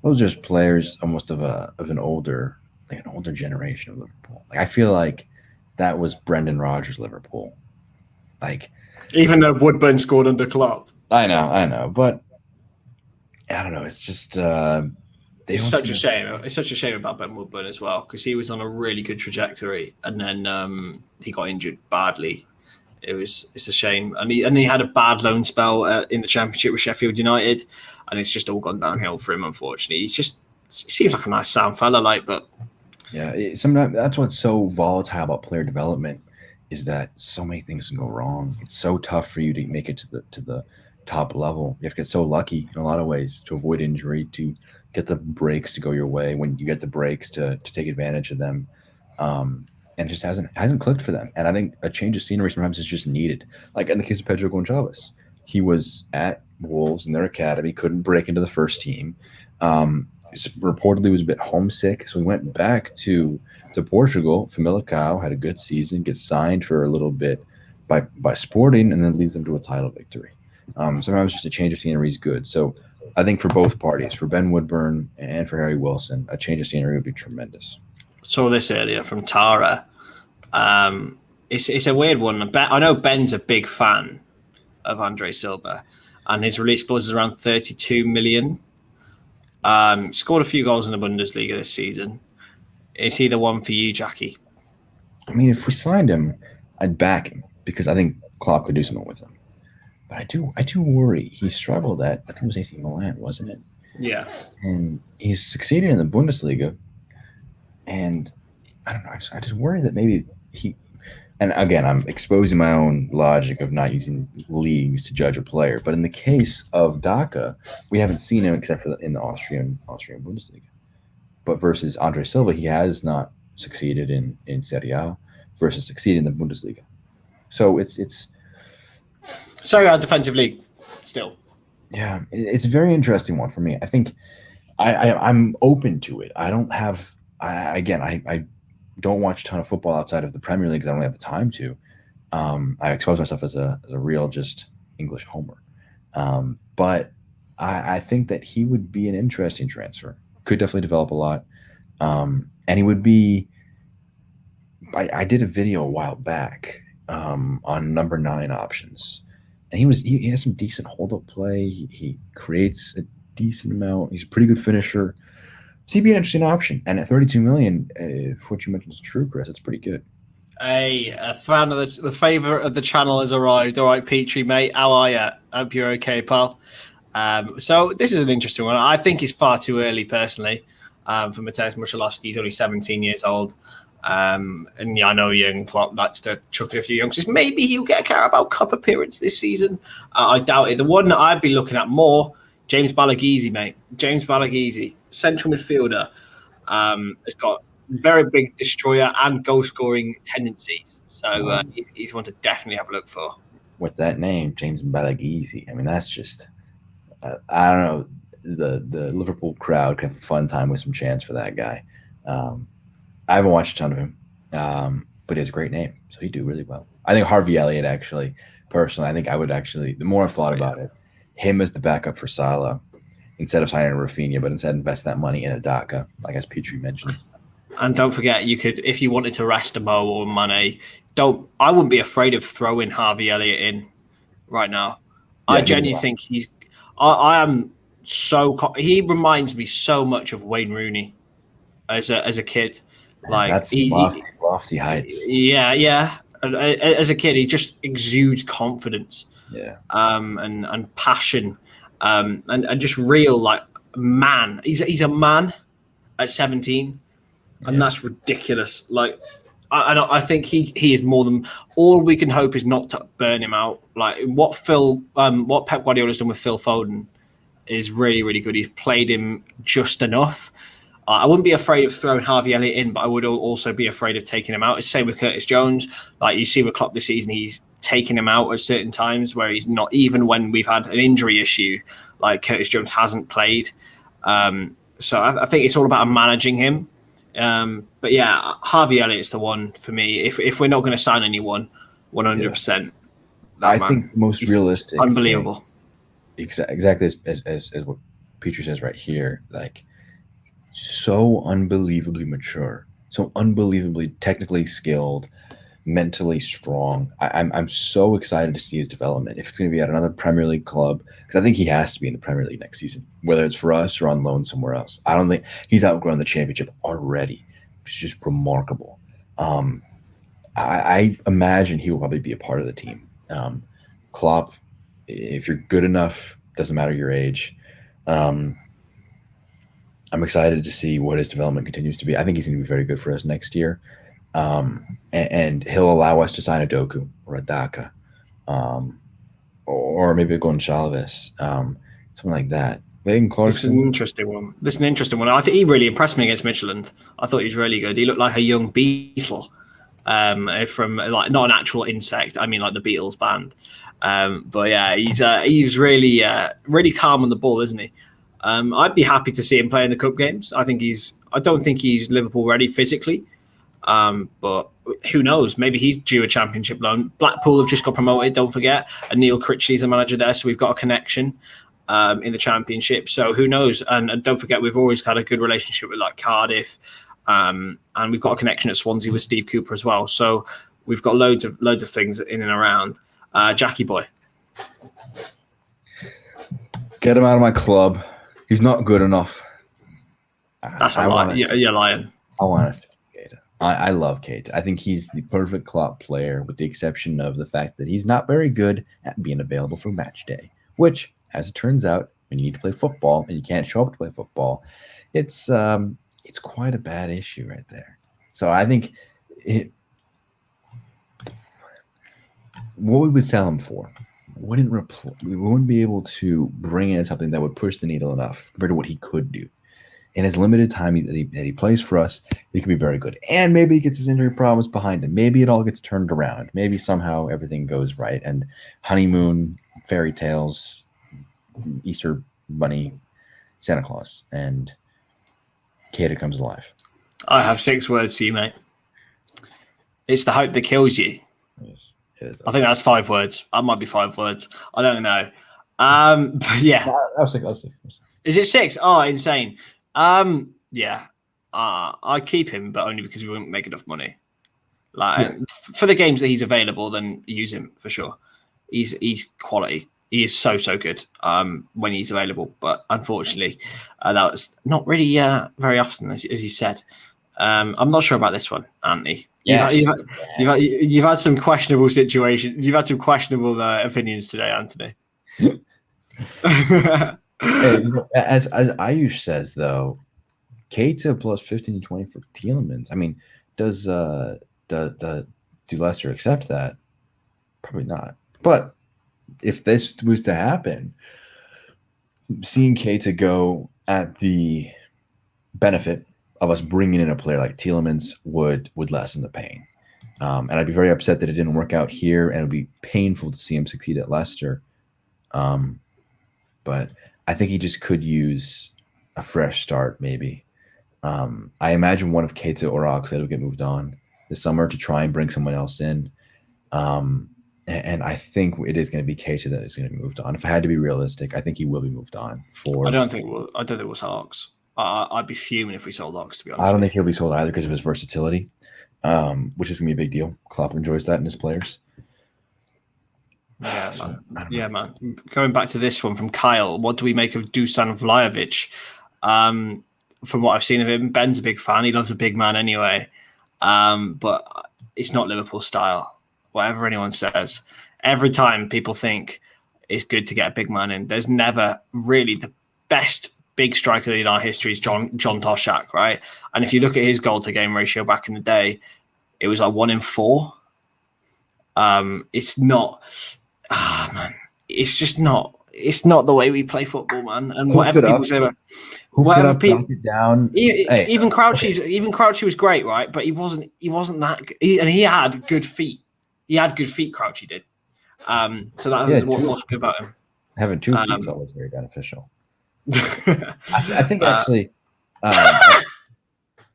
[SPEAKER 2] those are just players almost of an older generation of Liverpool. Like I feel like that was Brendan Rodgers' Liverpool. Like
[SPEAKER 1] even though Woodburn scored under Klopp.
[SPEAKER 2] I know, but I don't know. It's just
[SPEAKER 1] it's such a shame. It's such a shame about Ben Woodburn as well, because he was on a really good trajectory, and then he got injured badly. It's a shame, and he had a bad loan spell in the Championship with Sheffield United, and it's just all gone downhill for him. Unfortunately, he seems like a nice sound fella, but
[SPEAKER 2] yeah, sometimes that's what's so volatile about player development is that so many things can go wrong. It's so tough for you to make it to the top level. You have to get so lucky in a lot of ways to avoid injury, to get the breaks to go your way. When you get the breaks, to take advantage of them. And it just hasn't clicked for them. And I think a change of scenery sometimes is just needed. Like in the case of Pedro Goncalves, he was at Wolves in their academy, couldn't break into the first team. Reportedly was a bit homesick, so he went back to Portugal. Famalicão had a good season, gets signed for a little bit by Sporting, and then leads them to a title victory. Sometimes just a change of scenery is good. So I think for both parties, for Ben Woodburn and for Harry Wilson, a change of scenery would be tremendous.
[SPEAKER 1] Saw this earlier from Tara. It's a weird one. I know Ben's a big fan of Andre Silva, and his release clause is around 32 million. Scored a few goals in the Bundesliga this season. Is he the one for you, Jackie?
[SPEAKER 2] I mean, if we signed him, I'd back him because I think Klopp could do something with him. But I do worry. He struggled at, I think it was AC Milan, wasn't it?
[SPEAKER 1] Yeah.
[SPEAKER 2] And he's succeeded in the Bundesliga. And I don't know. I just worry that maybe he. And again, I'm exposing my own logic of not using leagues to judge a player. But in the case of Daka, we haven't seen him except for in the Austrian Bundesliga. But versus Andre Silva, he has not succeeded in Serie A. versus succeed in the Bundesliga. So it's
[SPEAKER 1] Serie A defensive league still.
[SPEAKER 2] yeah, it's a very interesting one for me. I think I'm open to it. I don't have I don't watch a ton of football outside of the Premier League because I don't have the time to. I expose myself as a real just English homer. But I think that he would be an interesting transfer. Could definitely develop a lot. And he would be. I did a video a while back on number 9 options, and he has some decent hold up play. He creates a decent amount. He's a pretty good finisher. So he'd be an interesting option. And at 32 million, if what you mentioned is true, Chris, it's pretty good.
[SPEAKER 1] A fan of the favorite of the channel has arrived. All right, Petrie, mate, how are you? Hope you're okay, pal. So this is an interesting one. I think it's far too early, personally, for Mateusz Muszyłowski. He's only 17 years old. And yeah, I know Jurgen Klopp likes to chuck in a few youngsters. Maybe he'll get a Carabao Cup appearance this season. I doubt it. The one that I'd be looking at more, James Balagizi, mate. James Balagizi, central midfielder. Has got very big destroyer and goal scoring tendencies. So he's one to definitely have a look for.
[SPEAKER 2] With that name, James Balagizi. I mean, that's just I don't know. The Liverpool crowd could have a fun time with some chants for that guy. I haven't watched a ton of him, but he has a great name, so he'd do really well. I think Harvey Elliott, actually, personally, I think I would actually, the more I've thought about it, him as the backup for Salah, instead of signing a Raphinha, but instead invest that money in a Daka, like as Petrie mentioned.
[SPEAKER 1] And don't forget, you could, if you wanted to rest a Mo or Mane, I wouldn't be afraid of throwing Harvey Elliott in right now. Yeah, I genuinely think I am he reminds me so much of Wayne Rooney as a kid. Like
[SPEAKER 2] that's lofty heights.
[SPEAKER 1] Yeah. As a kid, he just exudes confidence.
[SPEAKER 2] Yeah.
[SPEAKER 1] And passion. And just real like man. He's a man at 17. And that's ridiculous. Like, I think he is more than all we can hope is not to burn him out. Like what Pep Guardiola's done with Phil Foden is really, really good. He's played him just enough. I wouldn't be afraid of throwing Harvey Elliott in, but I would also be afraid of taking him out. It's the same with Curtis Jones. Like you see with Klopp this season, he's taken him out at certain times where he's not, even when we've had an injury issue, like Curtis Jones hasn't played. So I think it's all about managing him. But yeah, Harvey Elliott's the one for me. If we're not going to sign anyone, 100%.
[SPEAKER 2] I think most realistic,
[SPEAKER 1] unbelievable.
[SPEAKER 2] Exactly as what Petrie says right here. Like so unbelievably mature, so unbelievably technically skilled, mentally strong. I'm so excited to see his development. If it's going to be at another Premier League club, because I think he has to be in the Premier League next season, whether it's for us or on loan somewhere else. I don't think he's outgrown the championship already. It's just remarkable. I imagine he will probably be a part of the team. Klopp, if you're good enough, doesn't matter your age. I'm excited to see what his development continues to be. I think he's going to be very good for us next year. And he'll allow us to sign a Doku or a Daka, or maybe a Goncalves, something like that.
[SPEAKER 1] This is an interesting one. I think he really impressed me against Midtjylland. I thought he was really good. He looked like a young beetle, from like not an actual insect. I mean, like the Beatles band. But yeah, he's really really calm on the ball, isn't he? I'd be happy to see him play in the cup games. I don't think he's Liverpool ready physically. But who knows? Maybe he's due a championship loan. Blackpool have just got promoted, don't forget. And Neil Critchley's a manager there, so we've got a connection in the championship. So who knows? And don't forget, we've always had a good relationship with like Cardiff. And we've got a connection at Swansea with Steve Cooper as well. So we've got loads of things in and around. Jackie boy.
[SPEAKER 2] Get him out of my club. He's not good enough.
[SPEAKER 1] That's a lie. You're lying.
[SPEAKER 2] I want us to keep Keita. I love Keita. I think he's the perfect Klopp player, with the exception of the fact that he's not very good at being available for match day, which, as it turns out, when you need to play football and you can't show up to play football, it's quite a bad issue right there. So I think what we would sell him for we wouldn't be able to bring in something that would push the needle enough compared to what he could do. in his limited time that he plays for us, he can be very good. And maybe he gets his injury problems behind him. Maybe it all gets turned around. Maybe somehow everything goes right. And honeymoon, fairy tales, Easter bunny, Santa Claus, and Keita comes alive.
[SPEAKER 1] I have 6 words for you, mate. It's the hope that kills you.
[SPEAKER 2] Yes, it is.
[SPEAKER 1] I think that's 5 words. That might be 5 words. I don't know. But yeah.
[SPEAKER 2] I was sick.
[SPEAKER 1] Is it 6? Oh, insane. Yeah. I'd keep him, but only because we wouldn't make enough money. Like for the games that he's available, then use him for sure. He's quality. He is so good when he's available, but unfortunately, that was not really very often, as you said. I'm not sure about this one, Anthony. You've had some questionable situations. You've had some questionable opinions today, Anthony.
[SPEAKER 2] Hey, as Ayush says, though, Keita plus 15 to 20 for Tielemans. I mean, do Leicester accept that? Probably not. But if this was to happen, seeing Keita go at the benefit of us bringing in a player like Tielemans would lessen the pain. And I'd be very upset that it didn't work out here, and it would be painful to see him succeed at Leicester. But I think he just could use a fresh start, maybe. I imagine one of Keita or Oxlade will get moved on this summer to try and bring someone else in. And I think it is going to be Keita that is going to be moved on. If I had to be realistic, I think he will be moved on.
[SPEAKER 1] I don't think we'll sell Ox. I'd be fuming if we sold Ox, to be honest.
[SPEAKER 2] I don't think he'll be sold either because of his versatility, which is going to be a big deal. Klopp enjoys that in his players.
[SPEAKER 1] Yeah, man. Going back to this one from Kyle, what do we make of Dusan Vlahovic? From what I've seen of him, Ben's a big fan. He loves a big man anyway. But it's not Liverpool style. Whatever anyone says, every time people think it's good to get a big man in, there's never really the best big striker in our history is John Toshak, right? And if you look at his goal to game ratio back in the day, it was like 1 in 4. It's not, man. It's just not. It's not the way we play football, man. And whatever people say about, whatever people
[SPEAKER 2] down,
[SPEAKER 1] even Crouchy was great, right? But he wasn't that. And he had good feet. He had good feet. Crouchy did. So that was what's good about him.
[SPEAKER 2] Having 2 feet is always very beneficial. I think actually,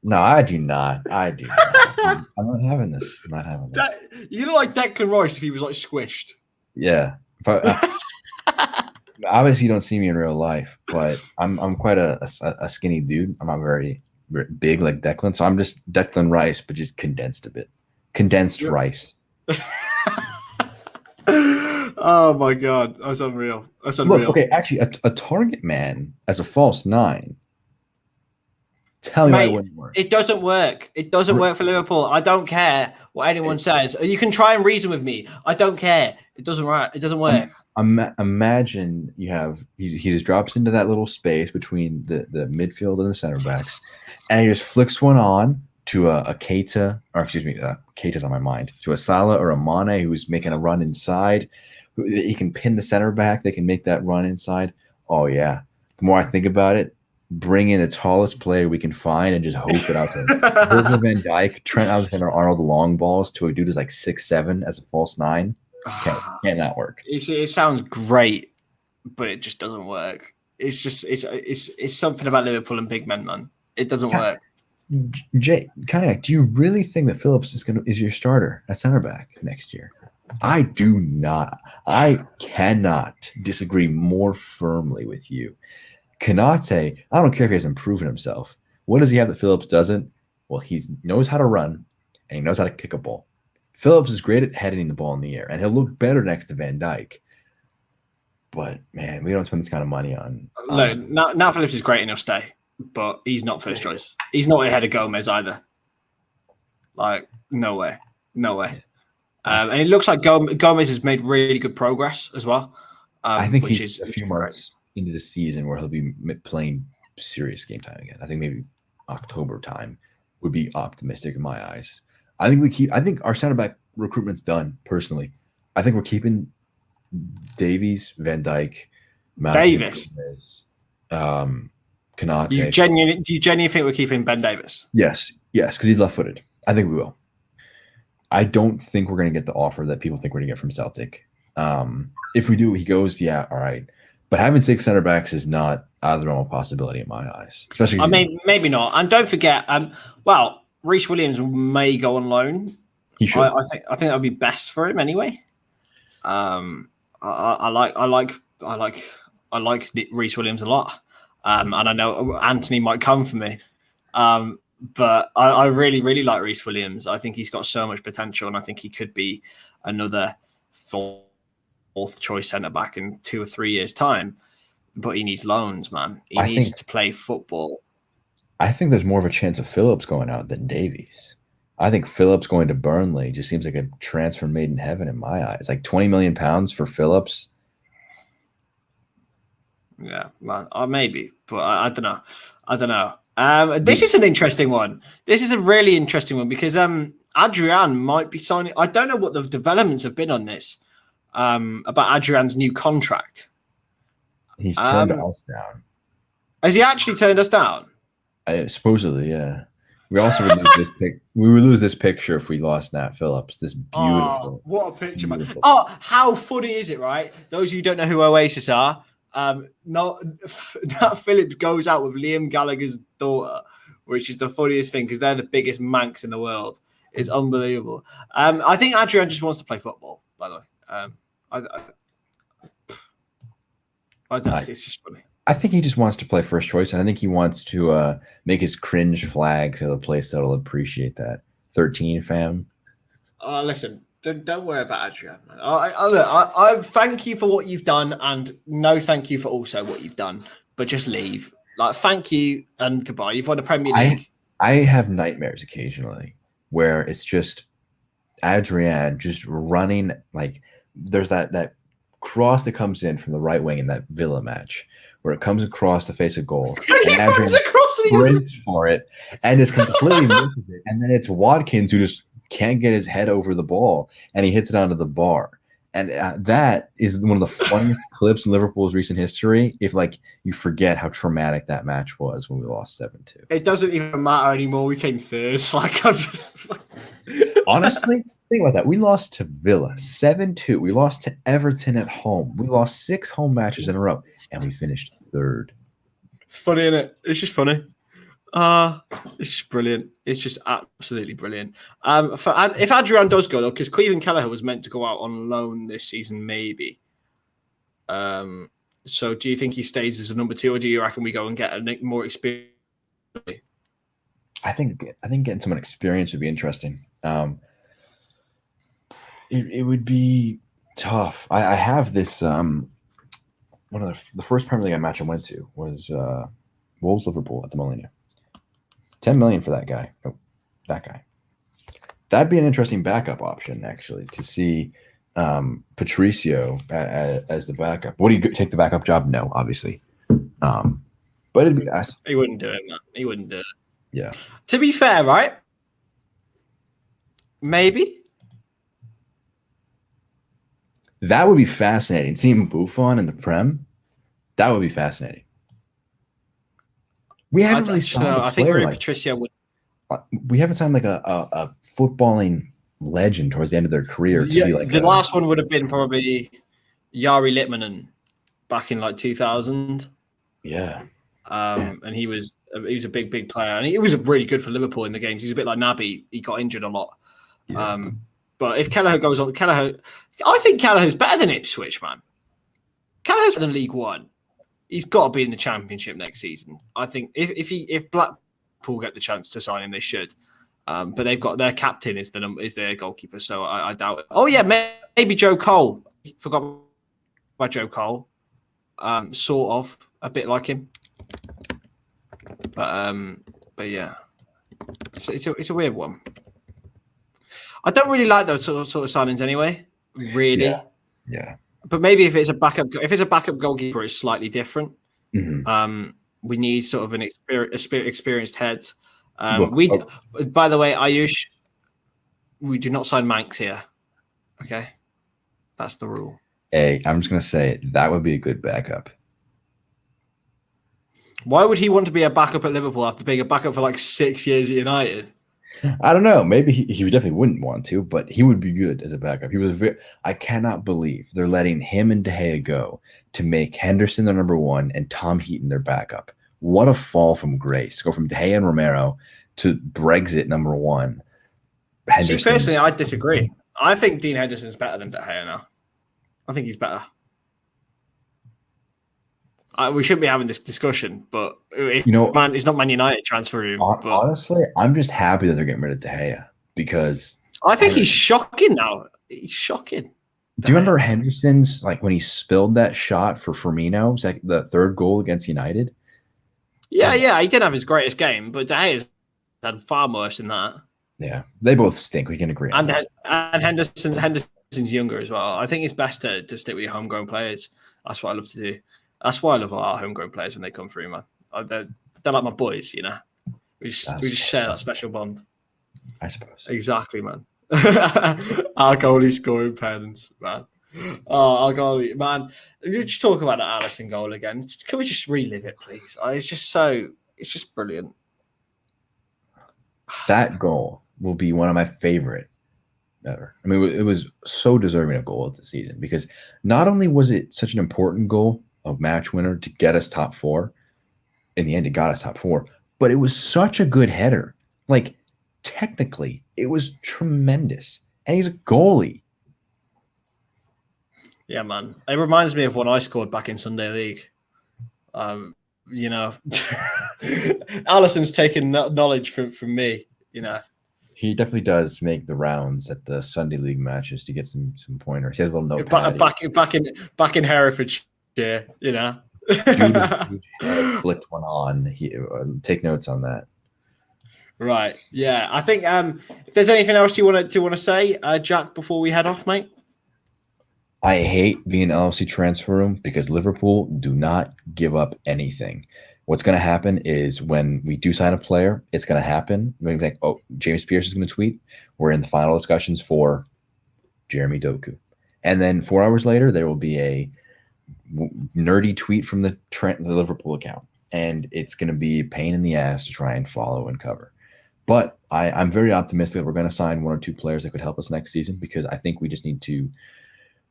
[SPEAKER 2] no, I do not. I'm not having this.
[SPEAKER 1] You look like Declan Rice if he was like squished.
[SPEAKER 2] Yeah. Obviously, you don't see me in real life, but I'm quite a skinny dude. I'm not very big like Declan, so I'm just Declan Rice, but just condensed a bit. Condensed rice.
[SPEAKER 1] Oh my god, that's unreal.
[SPEAKER 2] Look, okay, actually, a target man as a false 9. Tell me why it wouldn't work.
[SPEAKER 1] It doesn't work. It doesn't work for Liverpool. I don't care what anyone says. You can try and reason with me. I don't care. It doesn't work. It doesn't work.
[SPEAKER 2] Imagine you have he just drops into that little space between the midfield and the center backs, and he just flicks one on to a Keita, or excuse me, Keita's on my mind, to a Salah or a Mane who's making a run inside. He can pin the center back. They can make that run inside. Oh yeah. The more I think about it, bring in the tallest player we can find and just hope it out there. Virgil van Dijk, Trent Alexander-Arnold long balls to a dude who's like 6'7" as a false 9. Can that work?
[SPEAKER 1] It sounds great, but it just doesn't work. It's just it's something about Liverpool and big men, man. It doesn't work.
[SPEAKER 2] Jay, Kayak, do you really think that Phillips is your starter at center back next year? I do not. I cannot disagree more firmly with you. Kanate, I don't care if he hasn't proven himself. What does he have that Phillips doesn't? Well, he knows how to run, and he knows how to kick a ball. Phillips is great at heading the ball in the air, and he'll look better next to Van Dijk. But, man, we don't spend this kind of money on...
[SPEAKER 1] Now Phillips is great and he'll stay, but he's not first choice. He's not ahead of Gomez either. Like, no way. No way. And it looks like Gomez has made really good progress as well.
[SPEAKER 2] I think he's a few months into the season where he'll be playing serious game time again. I think maybe October time would be optimistic in my eyes. I think our center back recruitment's done. Personally, I think we're keeping Davies, Van Dijk, Matty, Gomez, Kanate.
[SPEAKER 1] Do you genuinely think we're keeping Ben Davis?
[SPEAKER 2] Yes, because he's left-footed. I think we will. I don't think we're going to get the offer that people think we're going to get from Celtic. If we do, he goes, yeah, all right. But having 6 center backs is not out of the normal possibility in my eyes. Especially,
[SPEAKER 1] I mean, maybe not. And don't forget, Reece Williams may go on loan.
[SPEAKER 2] He should.
[SPEAKER 1] I think that would be best for him anyway. I like Reece Williams a lot. And I know Anthony might come for me. But I really, really like Reece Williams. I think he's got so much potential, and I think he could be another fourth choice centre back in 2 or 3 years' time. But he needs loans, man. He needs to play football.
[SPEAKER 2] I think there's more of a chance of Phillips going out than Davies. I think Phillips going to Burnley just seems like a transfer made in heaven in my eyes. Like £20 million for Phillips.
[SPEAKER 1] Yeah, man. Maybe, but I don't know. This is an interesting one. This is a really interesting one because Adrian might be signing. I don't know what the developments have been on this about Adrian's new contract.
[SPEAKER 2] He's turned us down.
[SPEAKER 1] Has he actually turned us down?
[SPEAKER 2] Supposedly, yeah. We also would lose this pic. We would lose this picture if we lost Nat Phillips. This beautiful.
[SPEAKER 1] Oh, what a picture, man! Oh, how funny is it, right? Those of you who don't know who Oasis are, Nat Phillips goes out with Liam Gallagher's daughter, which is the funniest thing because they're the biggest manx in the world. It's unbelievable. I think Adrian just wants to play football. By the way, I don't know. It's just funny.
[SPEAKER 2] I think he just wants to play first choice, and I think he wants to make his cringe flags at a place that'll appreciate that. 13 fam.
[SPEAKER 1] Listen, don't worry about Adrian. I thank you for what you've done, and no thank you for also what you've done. But just leave. Like, thank you and goodbye. You've won the Premier League.
[SPEAKER 2] I have nightmares occasionally where it's just Adrian just running. Like, there's that cross that comes in from the right wing in that Villa match, where it comes across the face of goal. And Adrian sprints for it and just completely misses it. And then it's Watkins who just can't get his head over the ball, and he hits it onto the bar. And that is one of the funniest clips in Liverpool's recent history. If you forget how traumatic that match was when we lost 7-2.
[SPEAKER 1] It doesn't even matter anymore. We came third.
[SPEAKER 2] Honestly, think about that. We lost to Villa 7-2. We lost to Everton at home. We lost 6 home matches in a row, and we finished third.
[SPEAKER 1] It's funny, isn't it? It's just funny. It's just brilliant. It's just absolutely brilliant. If Adrian does go though, because Cleveland Kelleher was meant to go out on loan this season, maybe. So do you think he stays as a number 2, or do you reckon we go and get a more experience?
[SPEAKER 2] I think getting someone experienced would be interesting. It would be tough. I have this. One of the first Premier League match I went to was Wolves Liverpool at the Millennium. 10 million for that guy. Oh, that guy. That'd be an interesting backup option, actually, to see Patricio as the backup. Would he take the backup job? No, obviously. But it'd be nice.
[SPEAKER 1] He wouldn't do it, man. He wouldn't do it.
[SPEAKER 2] Yeah.
[SPEAKER 1] To be fair, right? Maybe.
[SPEAKER 2] That would be fascinating. Seeing Buffon in the Prem, that would be fascinating. We haven't really signed a player.
[SPEAKER 1] I think Patricio would.
[SPEAKER 2] We haven't signed a footballing legend towards the end of their career.
[SPEAKER 1] The last one would have been probably Jari Litmanen back in 2000.
[SPEAKER 2] Yeah.
[SPEAKER 1] And he was a big player, and he was really good for Liverpool in the games. He's a bit like Naby. He got injured a lot. Yeah. But if Kelleher goes on, I think Kelleher's better than Ipswich, man. Kelleher's better than League One. He's got to be in the Championship next season. I think if Blackpool get the chance to sign him, they should. But they've got their captain is their goalkeeper, so I doubt it. Oh yeah, maybe Joe Cole. Forgot about Joe Cole. Sort of a bit like him. But yeah, it's a weird one. I don't really like those sort of signings anyway. Really.
[SPEAKER 2] Yeah.
[SPEAKER 1] But maybe if it's a backup goalkeeper, it's slightly different.
[SPEAKER 2] Mm-hmm.
[SPEAKER 1] We need sort of an experienced head. By the way, Ayush, we do not sign Manx here. Okay, that's the rule.
[SPEAKER 2] Hey, I'm just gonna say that would be a good backup.
[SPEAKER 1] Why would he want to be a backup at Liverpool after being a backup for like 6 years at United?
[SPEAKER 2] I don't know. Maybe he definitely wouldn't want to, but he would be good as a backup. He was I cannot believe they're letting him and De Gea go to make Henderson their number one and Tom Heaton their backup. What a fall from grace. Go from De Gea and Romero to Brexit number one.
[SPEAKER 1] Henderson. See, personally, I disagree. I think Dean Henderson's better than De Gea now. I think he's better. We shouldn't be having this discussion, but it's not Man United transfer room.
[SPEAKER 2] Honestly, I'm just happy that they're getting rid of De Gea because
[SPEAKER 1] I think he's shocking now. He's shocking.
[SPEAKER 2] Do you remember Henderson's when he spilled that shot for Firmino, the third goal against United?
[SPEAKER 1] Yeah, he didn't have his greatest game, but De Gea's had far worse than that.
[SPEAKER 2] Yeah, they both stink. We can agree on that.
[SPEAKER 1] And Henderson's younger as well. I think it's best to stick with your homegrown players. That's what I love to do. That's why I love our homegrown players when they come through, man. They're like my boys, you know. We just share that special bond.
[SPEAKER 2] I suppose.
[SPEAKER 1] Exactly, man. Our goalie scoring pens, man. Oh, our goalie, man. Just talk about that Alisson goal again. Can we just relive it, please? It's just brilliant.
[SPEAKER 2] That goal will be one of my favorite ever. I mean, it was so deserving of goal of the season because not only was it such an important goal, a match winner to get us top four. In the end, it got us top four, but it was such a good header. Technically, it was tremendous. And he's a goalie.
[SPEAKER 1] Yeah, man. It reminds me of when I scored back in Sunday League. Alisson's taken knowledge from me,
[SPEAKER 2] He definitely does make the rounds at the Sunday League matches to get some pointers. He has a little
[SPEAKER 1] notepad. Back in Herefordshire. Dude
[SPEAKER 2] flicked one on. Take notes on that.
[SPEAKER 1] Right. Yeah. I think if there's anything else you want to say, Jack, before we head off, mate.
[SPEAKER 2] I hate being LFC transfer room because Liverpool do not give up anything. What's going to happen is when we do sign a player, it's going to happen. We're going to think, James Pierce is going to tweet. We're in the final discussions for Jeremy Doku. And then 4 hours later, there will be a nerdy tweet from the Liverpool account. And it's going to be a pain in the ass to try and follow and cover. But I'm very optimistic that we're going to sign 1 or 2 players that could help us next season because I think we just need to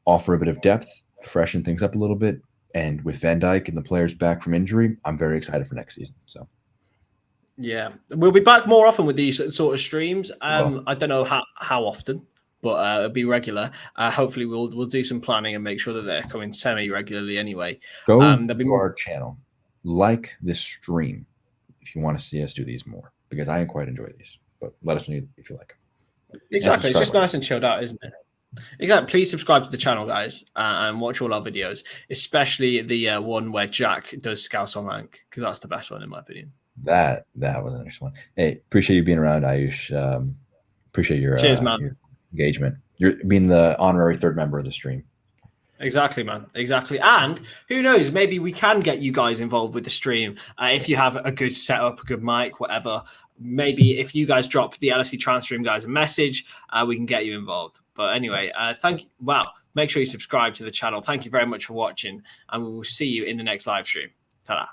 [SPEAKER 2] offer a bit of depth, freshen things up a little bit. And with Van Dijk and the players back from injury, I'm very excited for next season. So,
[SPEAKER 1] yeah, we'll be back more often with these sort of streams. I don't know how often, but it'll be regular. Hopefully, we'll do some planning and make sure that they're coming semi-regularly anyway.
[SPEAKER 2] Go to our channel, like this stream if you want to see us do these more because I quite enjoy these. But let us know if you like them.
[SPEAKER 1] Exactly, it's just nice and chilled out, isn't it? Exactly. Please subscribe to the channel, guys, and watch all our videos, especially the one where Jack does Scouts on Rank, because that's the best one in my opinion.
[SPEAKER 2] That was the next one. Hey, appreciate you being around, Ayush. Appreciate your
[SPEAKER 1] cheers, man.
[SPEAKER 2] Your engagement. You're being the honorary 3rd member of the stream.
[SPEAKER 1] Exactly, man. Exactly. And who knows, maybe we can get you guys involved with the stream if you have a good setup, a good mic, whatever. Maybe if you guys drop the LFC transfer room guys a message, we can get you involved. But anyway, thank you. Wow. Make sure you subscribe to the channel. Thank you very much for watching, and we will see you in the next live stream. Ta-da.